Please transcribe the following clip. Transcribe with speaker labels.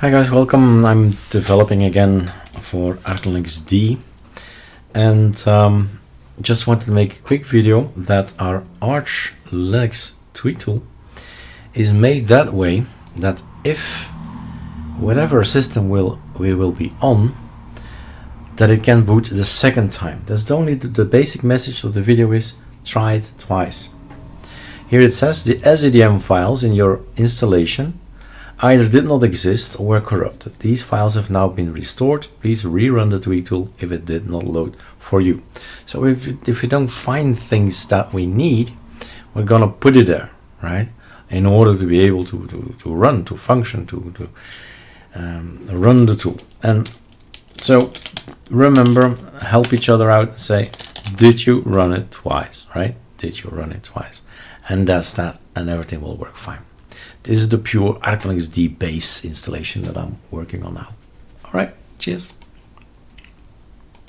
Speaker 1: Hi guys, welcome. I'm developing again for ArcoLinux D, and just wanted to make a quick video that our ArcoLinux tweak tool is made that way that if whatever system we will be on, that it can boot the second time. That's the basic message of the video is try it twice. Here it says the SDDM files in your installation either did not exist or were corrupted. These files have now been restored. Please rerun the tweak tool if it did not load for you. So if we don't find things that we need, we're gonna put it there, right? In order to be able to run, to function, to run the tool. And so remember, help each other out, say, did you run it twice, right? Did you run it twice? And that's that, and everything will work fine. This is the pure ArcoLinux D base installation that I'm working on now. All right, cheers.